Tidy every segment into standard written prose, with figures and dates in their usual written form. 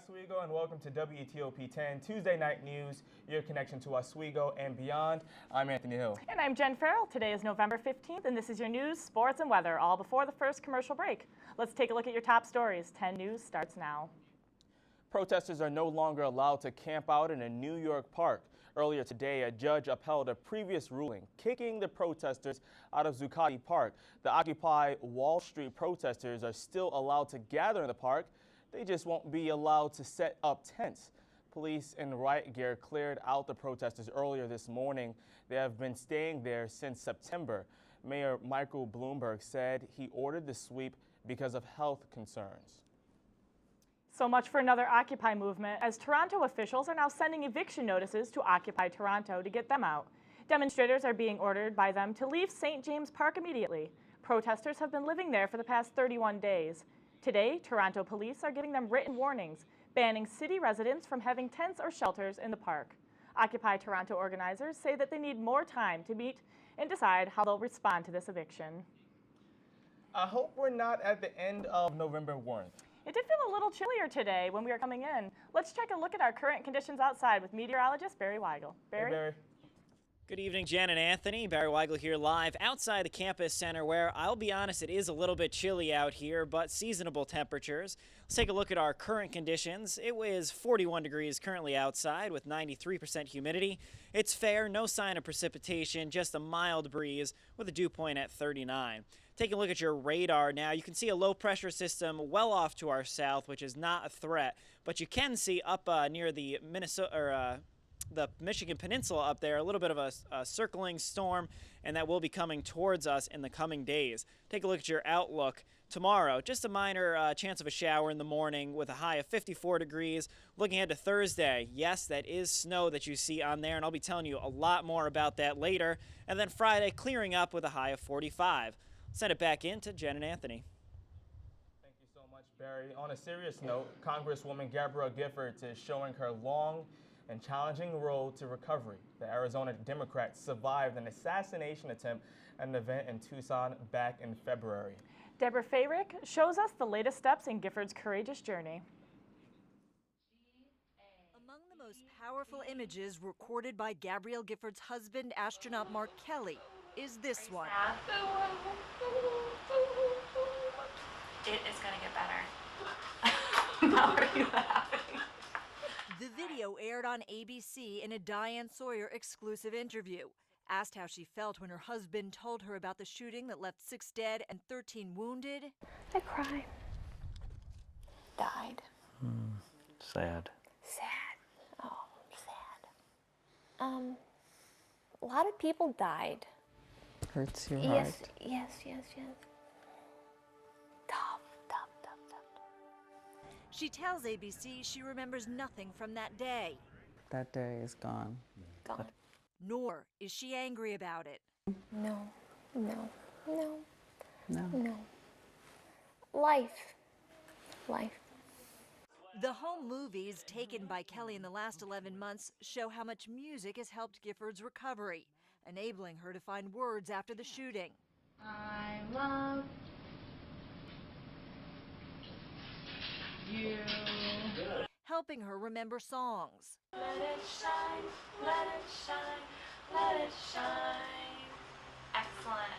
Oswego, and welcome to WTOP 10 Tuesday Night News, your connection to Oswego and beyond. I'm Anthony Hill. And I'm Jen Farrell. Today is November 15th, and this is your news, sports, and weather, all before the first commercial break. Let's take a look at your top stories. 10 News starts now. Protesters are no longer allowed to camp out in a New York park. Earlier today, a judge upheld a previous ruling, kicking the protesters out of Zuccotti Park. The Occupy Wall Street protesters are still allowed to gather in the park. They just won't be allowed to set up tents. Police in riot gear cleared out the protesters earlier this morning. They have been staying there since September. Mayor Michael Bloomberg said he ordered the sweep because of health concerns. So much for another Occupy movement, as Toronto officials are now sending eviction notices to Occupy Toronto to get them out. Demonstrators are being ordered by them to leave St. James Park immediately. Protesters have been living there for the past 31 days. Today, Toronto police are giving them written warnings, banning city residents from having tents or shelters in the park. Occupy Toronto organizers say that they need more time to meet and decide how they'll respond to this eviction. I hope we're not at the end of November 1st. It did feel a little chillier today when we were coming in. Let's take a look at our current conditions outside with meteorologist Barry Weigel. Barry? Hey, Barry. Good evening, Jen and Anthony. Barry Weigel here live outside the campus center where, I'll be honest, it is a little bit chilly out here, but seasonable temperatures. Let's take a look at our current conditions. It was 41 degrees currently outside with 93% humidity. It's fair, no sign of precipitation, just a mild breeze with a dew point at 39. Taking a look at your radar now, you can see a low pressure system well off to our south, which is not a threat, but you can see up near the the Michigan Peninsula up there, a little bit of a circling storm, and that will be coming towards us in the coming days. Take a look at your outlook. Tomorrow, just a minor chance of a shower in the morning with a high of 54 degrees. Looking ahead to Thursday, yes, that is snow that you see on there, and I'll be telling you a lot more about that later. And then Friday, clearing up with a high of 45. Send it back in to Jen and Anthony. Thank you so much, Barry. On a serious note, Congresswoman Gabrielle Giffords is showing her long and challenging road to recovery. The Arizona Democrat survived an assassination attempt at an event in Tucson back in February. Deborah Fayrick shows us the latest steps in Giffords' courageous journey. Among the most powerful images recorded by Gabrielle Giffords' husband, astronaut Mark Kelly, is this one. It is going to get better. How are you laughing? The video aired on ABC in a Diane Sawyer exclusive interview. Asked how she felt when her husband told her about the shooting that left 6 dead and 13 wounded. I cried. Died. Sad. Sad. Oh, sad. A lot of people died. Hurts your heart. Yes. Tough. She tells ABC she remembers nothing from that day. That day is gone. Gone. Nor is she angry about it. No. No. Life. The home movies taken by Kelly in the last 11 months show how much music has helped Giffords' recovery, enabling her to find words after the shooting. I love you. Helping her remember songs. Let it shine, let it shine, let it shine. Excellent.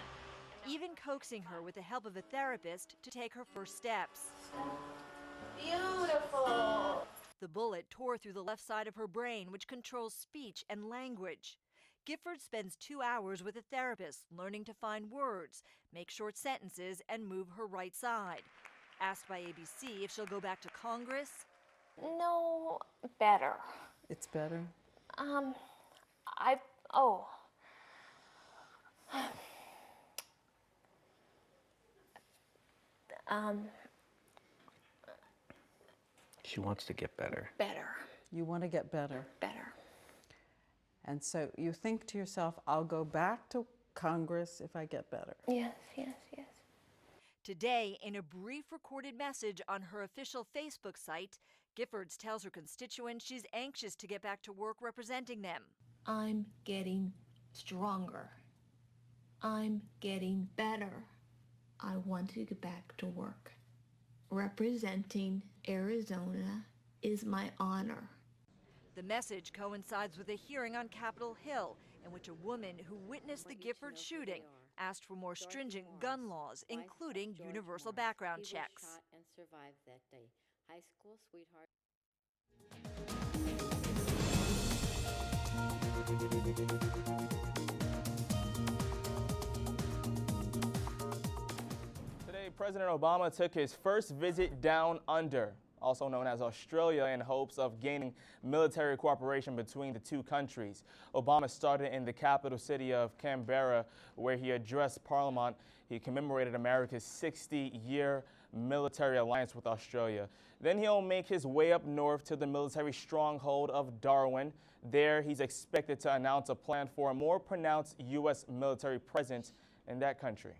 Even coaxing her with the help of a therapist to take her first steps. Beautiful. The bullet tore through the left side of her brain, which controls speech and language. Gifford spends 2 hours with a therapist, learning to find words, make short sentences, and move her right side. Asked by ABC if she'll go back to Congress. No, better. It's better? She wants to get better. Better. You want to get better. Better. And so you think to yourself, I'll go back to Congress if I get better. Yes. Today, in a brief recorded message on her official Facebook site, Giffords tells her constituents she's anxious to get back to work representing them. I'm getting stronger. I'm getting better. I want to get back to work, representing Arizona is my honor. The message coincides with a hearing on Capitol Hill in which a woman who witnessed the Gifford shooting asked for more stringent gun laws, including universal background checks. And survived that day. High school sweetheart. Today, President Obama took his first visit down under, also known as Australia, in hopes of gaining military cooperation between the two countries. Obama started in the capital city of Canberra, where he addressed Parliament. He commemorated America's 60-year military alliance with Australia. Then he'll make his way up north to the military stronghold of Darwin. There, he's expected to announce a plan for a more pronounced U.S. military presence in that country.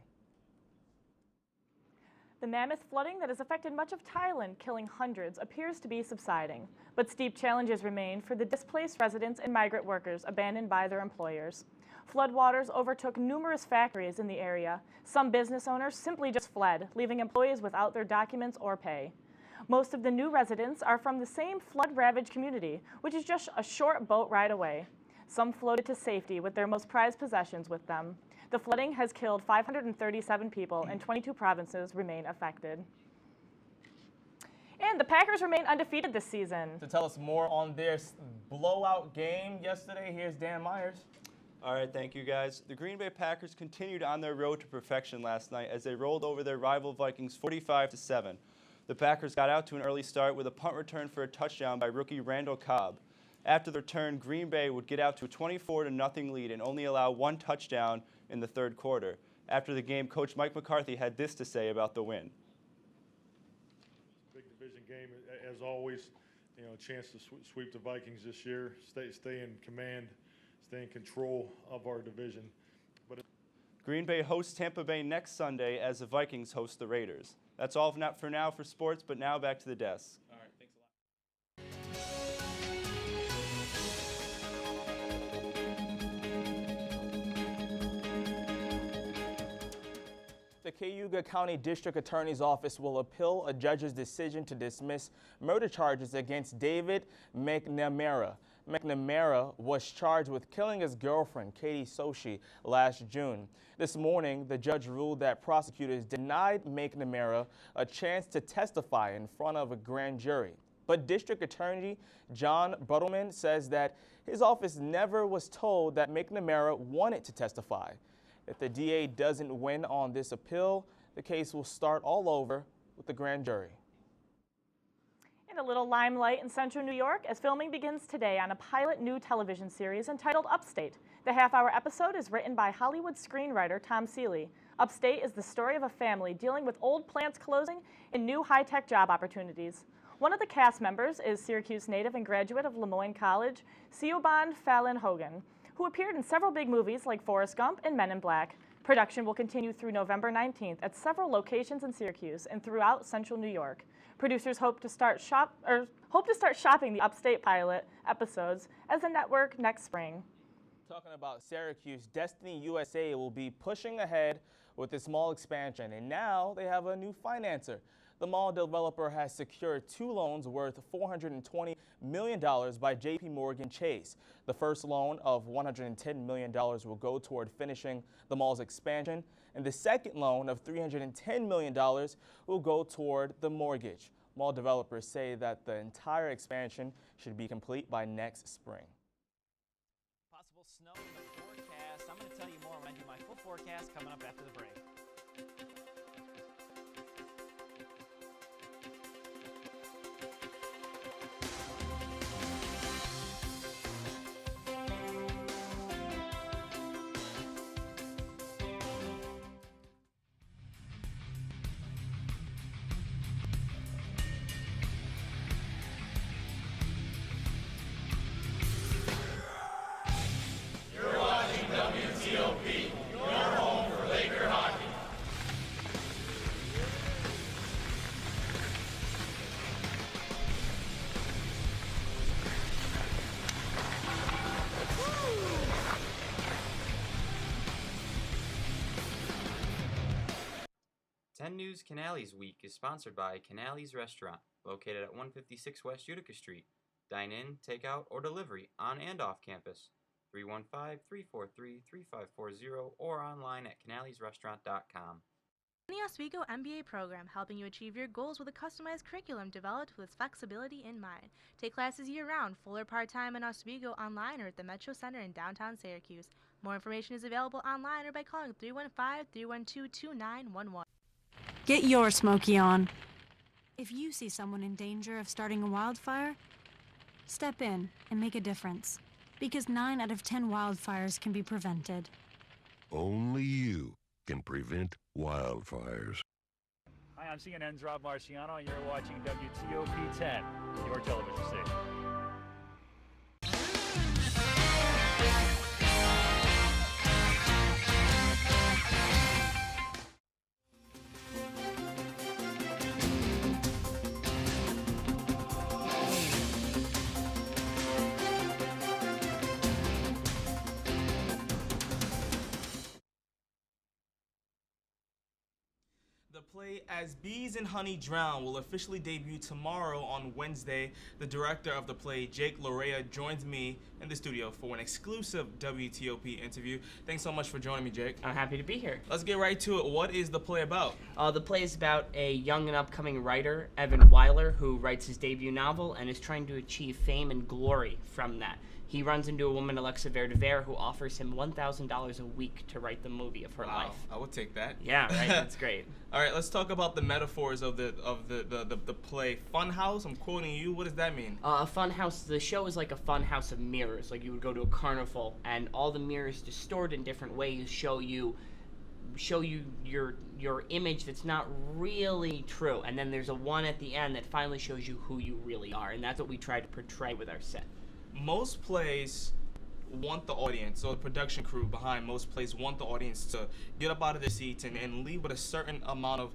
The mammoth flooding that has affected much of Thailand, killing hundreds, appears to be subsiding. But steep challenges remain for the displaced residents and migrant workers abandoned by their employers. Floodwaters overtook numerous factories in the area. Some business owners simply just fled, leaving employees without their documents or pay. Most of the new residents are from the same flood-ravaged community, which is just a short boat ride away. Some floated to safety with their most prized possessions with them. The flooding has killed 537 people, and 22 provinces remain affected. And the Packers remain undefeated this season. To tell us more on their blowout game yesterday, here's Dan Myers. All right, thank you guys. The Green Bay Packers continued on their road to perfection last night as they rolled over their rival Vikings 45-7. The Packers got out to an early start with a punt return for a touchdown by rookie Randall Cobb. After the return, Green Bay would get out to a 24-0 lead and only allow one touchdown in the third quarter. After the game, Coach Mike McCarthy had this to say about the win. Big division game, as always. You know, a chance to sweep the Vikings this year, stay in command, stay in control of our division. Green Bay hosts Tampa Bay next Sunday as the Vikings host the Raiders. That's all for now for sports, but now back to the desk. All right, thanks a lot. The Cayuga County District Attorney's Office will appeal a judge's decision to dismiss murder charges against David McNamara. McNamara was charged with killing his girlfriend, Katie Soshi, last June. This morning, the judge ruled that prosecutors denied McNamara a chance to testify in front of a grand jury. But District Attorney John Buttleman says that his office never was told that McNamara wanted to testify. If the DA doesn't win on this appeal, the case will start all over with the grand jury. And a little limelight in central New York as filming begins today on a pilot new television series entitled Upstate. The half-hour episode is written by Hollywood screenwriter Tom Seeley. Upstate is the story of a family dealing with old plants closing and new high-tech job opportunities. One of the cast members is Syracuse native and graduate of Lemoyne College, Siobhan Fallon Hogan, who appeared in several big movies like Forrest Gump and Men in Black. Production will continue through November 19th at several locations in Syracuse and throughout central New York. Producers hope to start shopping the Upstate pilot episodes as the network next spring. Talking about Syracuse, Destiny USA will be pushing ahead with its mall expansion, and now they have a new financer. The mall developer has secured 2 loans worth $420 million by J.P. Morgan Chase. The first loan of $110 million will go toward finishing the mall's expansion, and the second loan of $310 million will go toward the mortgage. Mall developers say that the entire expansion should be complete by next spring. Possible snow in the forecast. I'm going to tell you more when I do my full forecast coming up after the break. You're watching WTOP, your home for Laker hockey. 10 News Canales Week is sponsored by Canales Restaurant, located at 156 West Utica Street. Dine in, take out, or delivery on and off campus. 315-343-3540 or online at canalesrestaurant.com. SUNY Oswego MBA program, helping you achieve your goals with a customized curriculum developed with flexibility in mind. Take classes year-round, full or part-time in Oswego, online or at the Metro Center in downtown Syracuse. More information is available online or by calling 315-312-2911. Get your Smokey on. If you see someone in danger of starting a wildfire, step in and make a difference. Because 9 out of 10 wildfires can be prevented. Only you can prevent wildfires. Hi, I'm CNN's Rob Marciano, and you're watching WTOP 10, your television station. The play As Bees in Honey Drown will officially debut tomorrow on Wednesday. The director of the play, Jay Gloria, joins me in the studio for an exclusive WTOP interview. Thanks so much for joining me, Jake. I'm happy to be here. Let's get right to it. What is the play about? The play is about a young and upcoming writer, Evan Weiler, who writes his debut novel and is trying to achieve fame and glory from that. He runs into a woman, Alexa Verdever, who offers him $1,000 a week to write the movie of her life. I would take that. Yeah, right. That's great. All right, let's talk about the metaphors of the play. Funhouse. I'm quoting you. What does that mean? A funhouse. The show is like a funhouse of mirrors. Like you would go to a carnival, and all the mirrors distorted in different ways show you your image that's not really true. And then there's a one at the end that finally shows you who you really are, and that's what we try to portray with our set. Most plays want the audience, or the production crew behind most plays want the audience to get up out of their seats and leave with a certain amount of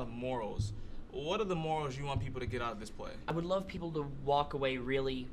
morals. What are the morals you want people to get out of this play? I would love people to walk away really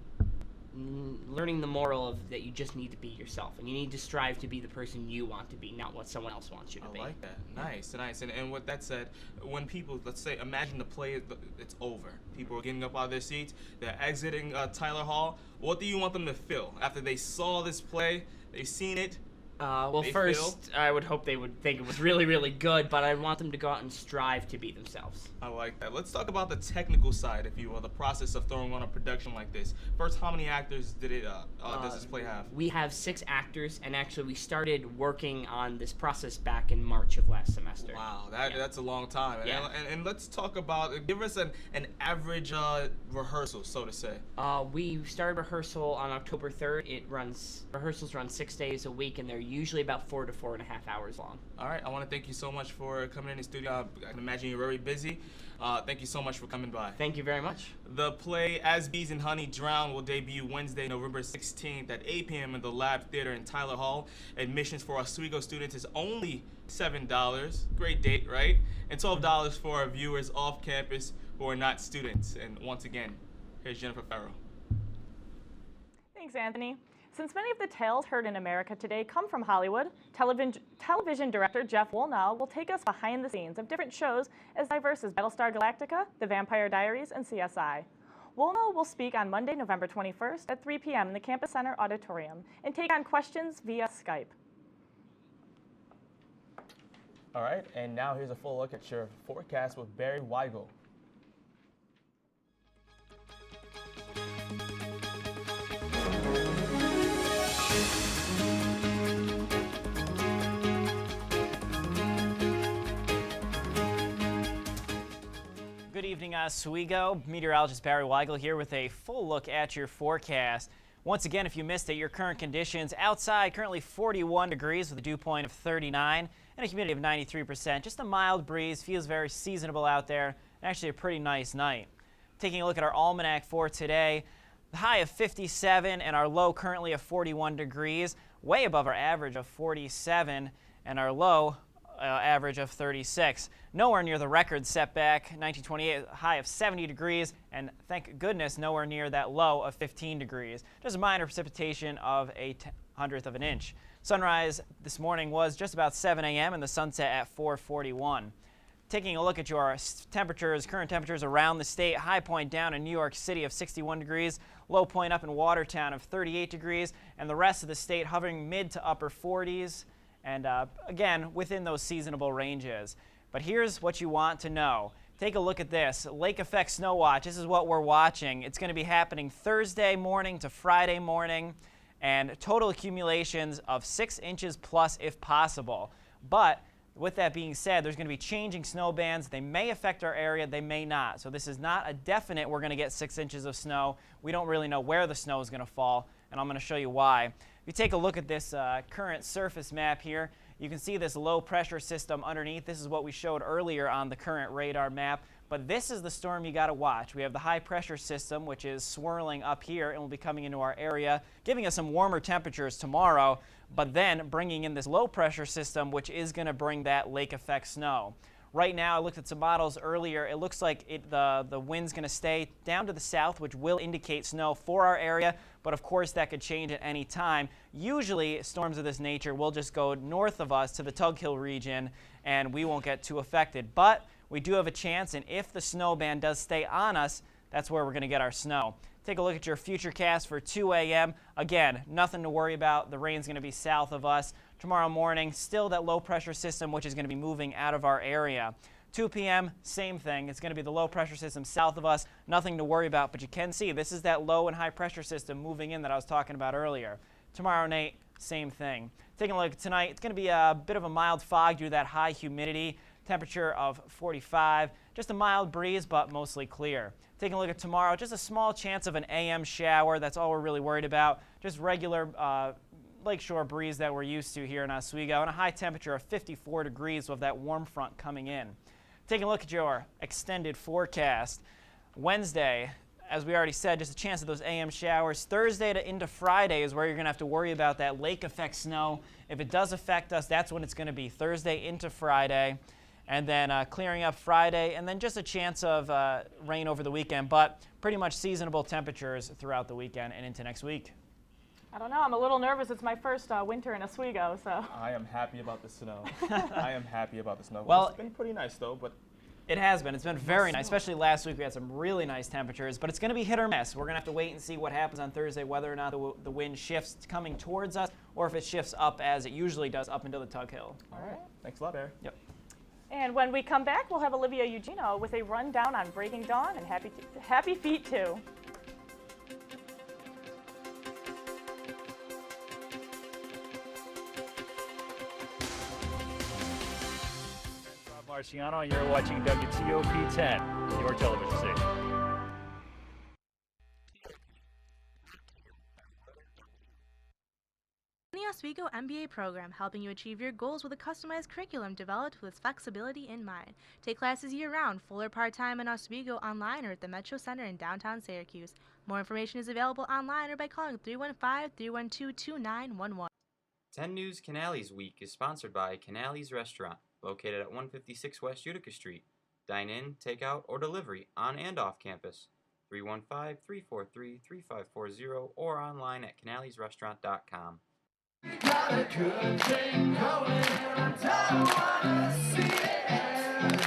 learning the moral of that you just need to be yourself, and you need to strive to be the person you want to be, not what someone else wants you to be. I like that. Nice. And with that said, when people, let's say, imagine the play, it's over. People are getting up out of their seats, they're exiting Tyler Hall. What do you want them to feel after they saw this play, they've seen it? Well, first, I would hope they would think it was really, really good, but I want them to go out and strive to be themselves. I like that. Let's talk about the technical side, if you will, the process of throwing on a production like this. First, how many actors does this play have? We have 6 actors, and actually we started working on this process back in March of last semester. Wow, that's a long time. Yeah. And let's talk about, give us an average rehearsal, so to say. We started rehearsal on October 3rd. Rehearsals run 6 days a week, and they're usually about 4 to 4.5 hours long. All right, I want to thank you so much for coming in the studio. I can imagine you're very busy. Thank you so much for coming by. Thank you very much. The play As Bees in Honey Drown will debut Wednesday, November 16th at 8 p.m. in the Lab Theater in Tyler Hall. Admissions for Oswego students is only $7. Great date, right? And $12 for our viewers off campus who are not students. And once again, here's Jennifer Farrow. Thanks, Anthony. Since many of the tales heard in America today come from Hollywood, television director Jeff Woolnow will take us behind the scenes of different shows as diverse as Battlestar Galactica, The Vampire Diaries, and CSI. Woolnow will speak on Monday, November 21st at 3 p.m. in the Campus Center Auditorium and take on questions via Skype. All right, and now here's a full look at your forecast with Barry Weigel. Good evening, Oswego. Meteorologist Barry Weigel here with a full look at your forecast. Once again, if you missed it, your current conditions outside currently 41 degrees with a dew point of 39 and a humidity of 93%. Just a mild breeze, feels very seasonable out there, and actually a pretty nice night. Taking a look at our almanac for today, the high of 57 and our low currently of 41 degrees, way above our average of 47 and our low average of 36. Nowhere near the record set back, 1928, high of 70 degrees, and thank goodness nowhere near that low of 15 degrees. Just a minor precipitation of a 100th of an inch. Sunrise this morning was just about 7 a.m. and the sunset at 4:41. Taking a look at your temperatures, current temperatures around the state. High point down in New York City of 61 degrees. Low point up in Watertown of 38 degrees. And the rest of the state hovering mid to upper 40s. And again, within those seasonable ranges. But here's what you want to know. Take a look at this. Lake effect snow watch. This is what we're watching. It's going to be happening Thursday morning to Friday morning. And total accumulations of 6 inches plus if possible. But with that being said, there's going to be changing snow bands. They may affect our area, they may not. So this is not a definite we're going to get 6 inches of snow. We don't really know where the snow is going to fall, and I'm going to show you why. If you take a look at this current surface map here, you can see this low pressure system underneath. This is what we showed earlier on the current radar map. But this is the storm you got to watch. We have the high pressure system, which is swirling up here and will be coming into our area, giving us some warmer temperatures tomorrow, but then bringing in this low pressure system, which is going to bring that lake effect snow. Right now, I looked at some models earlier. It looks like the wind's going to stay down to the south, which will indicate snow for our area, but of course that could change at any time. Usually, storms of this nature will just go north of us to the Tug Hill region, and we won't get too affected. But we do have a chance, and if the snow band does stay on us, that's where we're going to get our snow. Take a look at your futurecast for 2 a.m. Again, nothing to worry about. The rain's going to be south of us. Tomorrow morning, still that low pressure system, which is going to be moving out of our area. 2 p.m., same thing. It's going to be the low pressure system south of us. Nothing to worry about, but you can see this is that low and high pressure system moving in that I was talking about earlier. Tomorrow night, same thing. Taking a look at tonight, it's going to be a bit of a mild fog due to that high humidity. Temperature of 45. Just a mild breeze, but mostly clear. Taking a look at tomorrow, just a small chance of an AM shower. That's all we're really worried about. Just regular lakeshore breeze that we're used to here in Oswego, and a high temperature of 54 degrees with that warm front coming in. Taking a look at your extended forecast. Wednesday, as we already said, just a chance of those AM showers. Thursday to into Friday is where you're going to have to worry about that lake effect snow. If it does affect us, that's when it's going to be Thursday into Friday. And then clearing up Friday, and then just a chance of rain over the weekend, but pretty much seasonable temperatures throughout the weekend and into next week. I don't know. I'm a little nervous. It's my first winter in Oswego, so. I am happy about the snow. I am happy about the snow. Well, it's been pretty nice, though, but. It has been. It's been very nice, especially last week. We had some really nice temperatures, but it's going to be hit or miss. We're going to have to wait and see what happens on Thursday, whether or not the wind shifts coming towards us, or if it shifts up as it usually does up into the Tug Hill. All right. Thanks a lot, Barry. Yep. And when we come back, we'll have Olivia Eugenio with a rundown on Breaking Dawn and Happy Feet 2. Marciano, and you're watching WTOP 10, your television station. SUNY Oswego MBA program helping you achieve your goals with a customized curriculum developed with flexibility in mind. Take classes year-round, full or part-time in Oswego, online or at the Metro Center in downtown Syracuse. More information is available online or by calling 315-312-2911. 10 News Canales Week is sponsored by Canales Restaurant, located at 156 West Utica Street. Dine in, take out, or delivery on and off campus. 315-343-3540 or online at canalesrestaurant.com. Got a good thing going, I don't wanna see it end.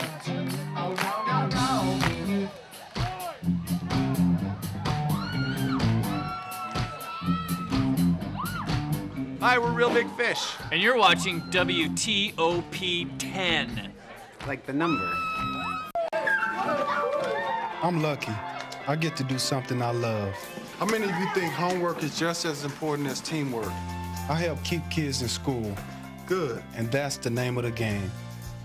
Oh, no, no, no. Hi, we're Real Big Fish. And you're watching WTOP 10. Like the number. I'm lucky. I get to do something I love. How many of you think homework is just as important as teamwork? I help keep kids in school. Good. And that's the name of the game.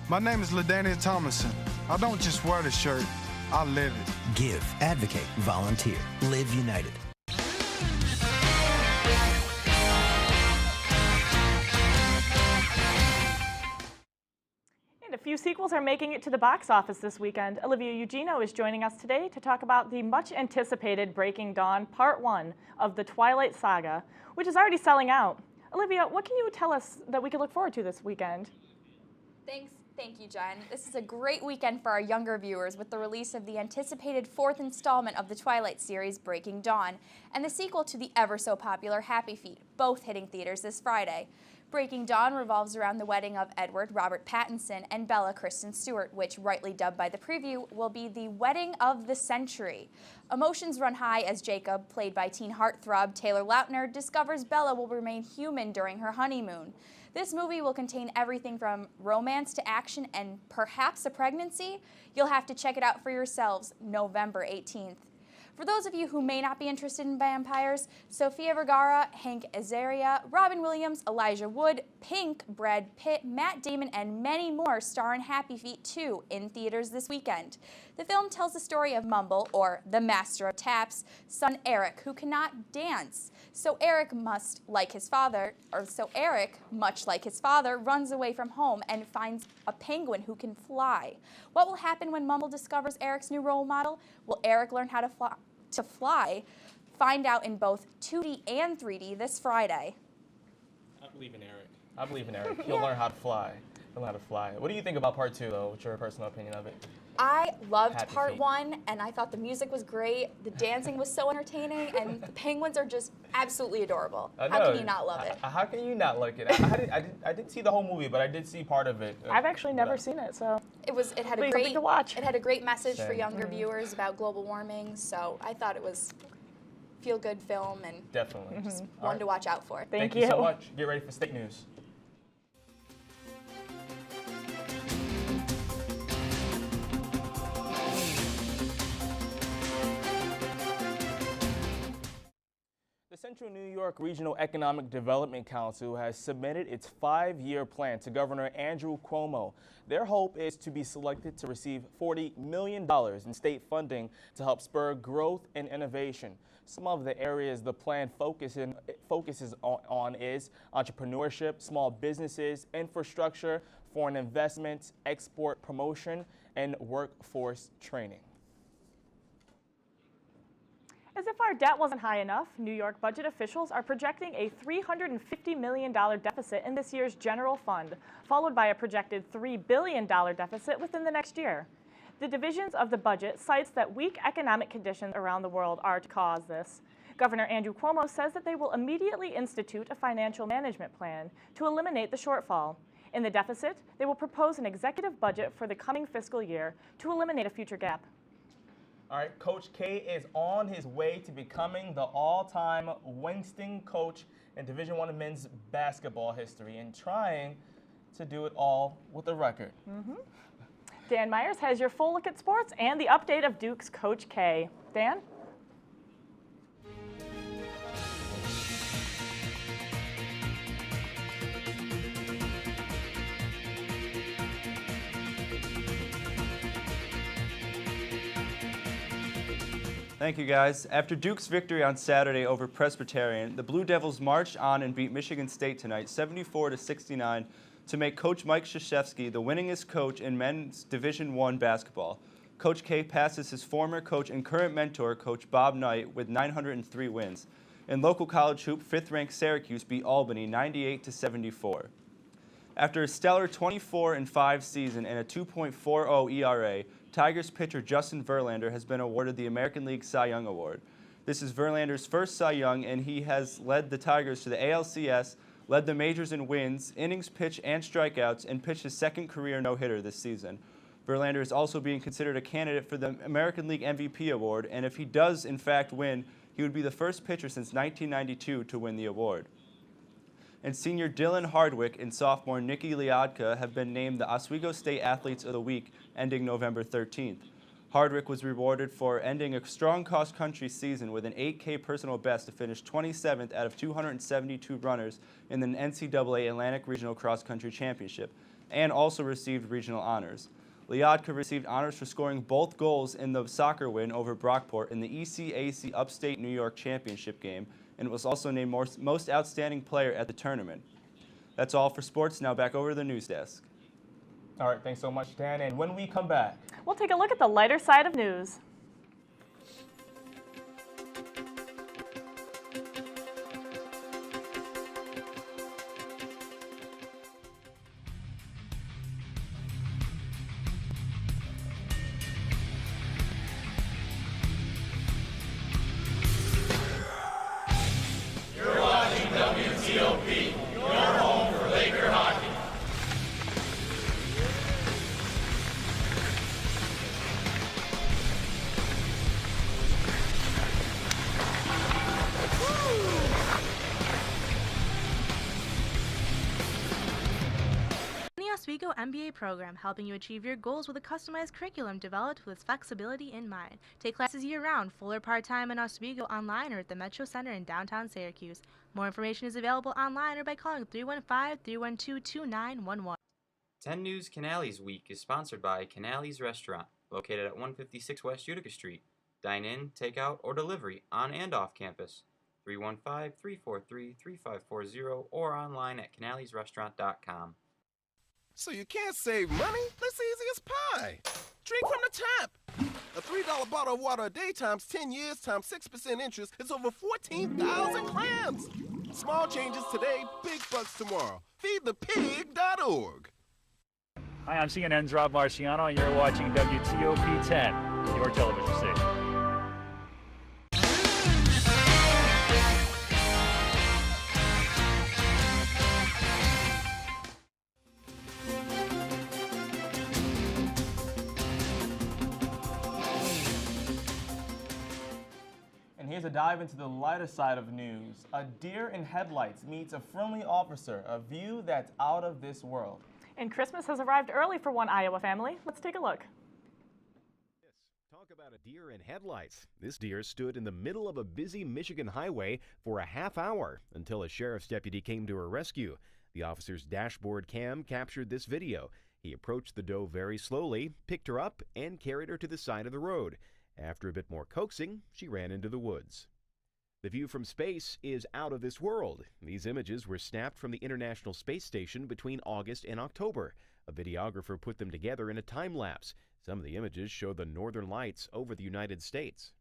My name is LaDania Thomason. I don't just wear the shirt, I live it. Give, advocate, volunteer. Live United. And a few sequels are making it to the box office this weekend. Olivia Eugenio is joining us today to talk about the much-anticipated Breaking Dawn Part 1 of the Twilight Saga, which is already selling out. Olivia, what can you tell us that we can look forward to this weekend? Thank you, Jen. This is a great weekend for our younger viewers with the release of the anticipated 4th installment of the Twilight series, Breaking Dawn, and the sequel to the ever-so-popular Happy Feet, both hitting theaters this Friday. Breaking Dawn revolves around the wedding of Edward Robert Pattinson and Bella Kristen Stewart, which, rightly dubbed by the preview, will be the wedding of the century. Emotions run high as Jacob, played by teen heartthrob Taylor Lautner, discovers Bella will remain human during her honeymoon. This movie will contain everything from romance to action and perhaps a pregnancy. You'll have to check it out for yourselves November 18th. For those of you who may not be interested in vampires, Sofia Vergara, Hank Azaria, Robin Williams, Elijah Wood, Pink, Brad Pitt, Matt Damon, and many more star in Happy Feet 2 in theaters this weekend. The film tells the story of Mumble, or the Master of Tap's, son Eric, who cannot dance. So Eric, much like his father, runs away from home and finds a penguin who can fly. What will happen when Mumble discovers Eric's new role model? Will Eric learn how to fly? Find out in both 2D and 3D this Friday. I believe in Eric. He'll learn how to fly. What do you think about part 2, though? What's your personal opinion of it? I loved Happy part Feet. 1, and I thought the music was great. The dancing was so entertaining, and the penguins are just absolutely adorable. How can you not love it? How can you not like it? I didn't see the whole movie, but I did see part of it. I've actually never seen it, so It had It'll be something to watch. It had a great message for Same. younger viewers about global warming, so I thought it was a feel-good film and Definitely. just All one right. to watch out for. Thank you so much. Get ready for state news. The Central New York Regional Economic Development Council has submitted its 5-year plan to Governor Andrew Cuomo. Their hope is to be selected to receive $40 million in state funding to help spur growth and innovation. Some of the areas the plan focuses on is entrepreneurship, small businesses, infrastructure, foreign investments, export promotion, and workforce training. As if our debt wasn't high enough, New York budget officials are projecting a $350 million deficit in this year's general fund, followed by a projected $3 billion deficit within the next year. The divisions of the budget cites that weak economic conditions around the world are to cause this. Governor Andrew Cuomo says that they will immediately institute a financial management plan to eliminate the shortfall. In the deficit, they will propose an executive budget for the coming fiscal year to eliminate a future gap. All right, Coach K is on his way to becoming the all-time winningest coach in Division I men's basketball history and trying to do it all with a record. Dan Myers has your full look at sports and the update of Duke's Coach K. Dan? Thank you, guys. After Duke's victory on Saturday over Presbyterian, the Blue Devils marched on and beat Michigan State tonight 74-69 to make Coach Mike Krzyzewski the winningest coach in men's Division I basketball. Coach K passes his former coach and current mentor, Coach Bob Knight, with 903 wins. In local college hoop, 5th-ranked Syracuse beat Albany 98-74. After a stellar 24-5 season and a 2.40 ERA, Tigers pitcher Justin Verlander has been awarded the American League Cy Young Award. This is Verlander's first Cy Young, and he has led the Tigers to the ALCS, led the majors in wins, innings pitched, and strikeouts, and pitched his second career no-hitter this season. Verlander is also being considered a candidate for the American League MVP award, and if he does in fact win, he would be the first pitcher since 1992 to win the award. And senior Dylan Hardwick and sophomore Nikki Liadka have been named the Oswego State Athletes of the Week, ending November 13th. Hardwick was rewarded for ending a strong cross-country season with an 8K personal best to finish 27th out of 272 runners in the NCAA Atlantic Regional Cross Country Championship, and also received regional honors. Liadka received honors for scoring both goals in the soccer win over Brockport in the ECAC Upstate New York Championship game, and was also named most outstanding player at the tournament. That's all for sports. Now back over to the news desk. All right, thanks so much, Dan. And when we come back, We'll take a look at the lighter side of news. You're watching WTOP, your home for Oswego MBA program helping you achieve your goals with a customized curriculum developed with flexibility in mind. Take classes year-round, full or part-time in Oswego online or at the Metro Center in downtown Syracuse. More information is available online or by calling 315-312-2911. 10 News Canales Week is sponsored by Canales Restaurant, located at 156 West Utica Street. Dine in, take out, or delivery on and off campus. 315-343-3540 or online at canalesrestaurant.com. So you can't save money? That's easy as pie. Drink from the tap. A $3 bottle of water a day times 10 years times 6% interest is over 14,000 clams. Small changes today, big bucks tomorrow. Feedthepig.org. Hi, I'm CNN's Rob Marciano, and you're watching WTOP 10, your television station. And here's a dive into the lighter side of news. A deer in headlights meets a friendly officer, a view that's out of this world. And Christmas has arrived early for one Iowa family. Let's take a look. Talk about a deer in headlights. This deer stood in the middle of a busy Michigan highway for a half hour until a sheriff's deputy came to her rescue. The officer's dashboard cam captured this video. He approached the doe very slowly, picked her up, and carried her to the side of the road. After a bit more coaxing, she ran into the woods. The view from space is out of this world. These images were snapped from the International Space Station between August and October. A videographer put them together in a time-lapse. Some of the images show the northern lights over the United States.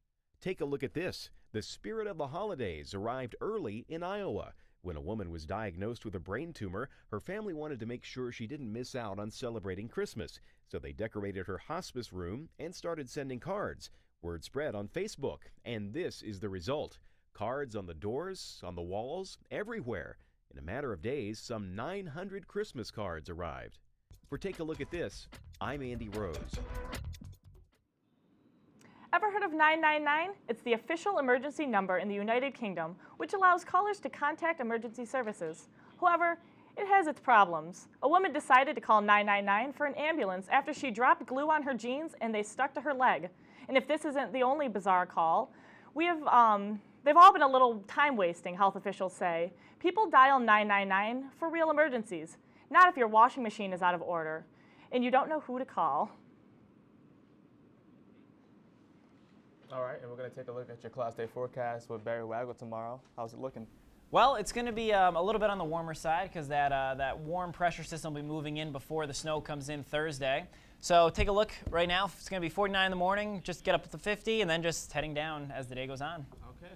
Take a look at this. The spirit of the holidays arrived early in Iowa. When a woman was diagnosed with a brain tumor, her family wanted to make sure she didn't miss out on celebrating Christmas. So they decorated her hospice room and started sending cards. Word spread on Facebook, and this is the result. Cards on the doors, on the walls, everywhere. In a matter of days, some 900 Christmas cards arrived. For Take a Look at This, I'm Andy Rose. Ever heard of 999? It's the official emergency number in the United Kingdom, which allows callers to contact emergency services. However, it has its problems. A woman decided to call 999 for an ambulance after she dropped glue on her jeans and they stuck to her leg. And if this isn't the only bizarre call, they've all been a little time-wasting, health officials say. People dial 999 for real emergencies, not if your washing machine is out of order and you don't know who to call. All right, and we're going to take a look at your Class Day forecast with Barry Waggle tomorrow. How's it looking? Well, it's going to be a little bit on the warmer side because that warm pressure system will be moving in before the snow comes in Thursday. So take a look right now. It's going to be 49 in the morning. Just get up to 50 and then just heading down as the day goes on. Okay.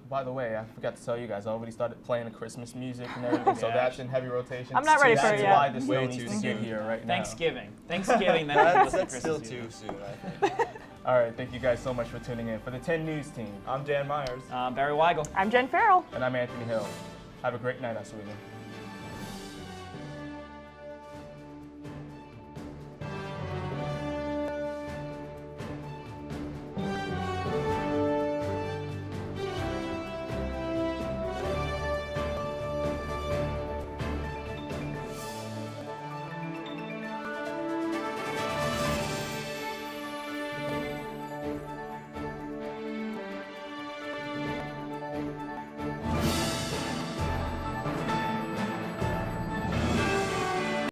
By the way, I forgot to tell you guys, I already started playing the Christmas music and everything, so that's in heavy rotation. I'm not ready for it yet. That's why the snow needs to get here right now. Thanksgiving, that's still too soon, I think. All right, thank you guys so much for tuning in. For the 10 News team, I'm Dan Myers. I'm Barry Weigel. I'm Jen Farrell. And I'm Anthony Hill. Have a great night, Oswego.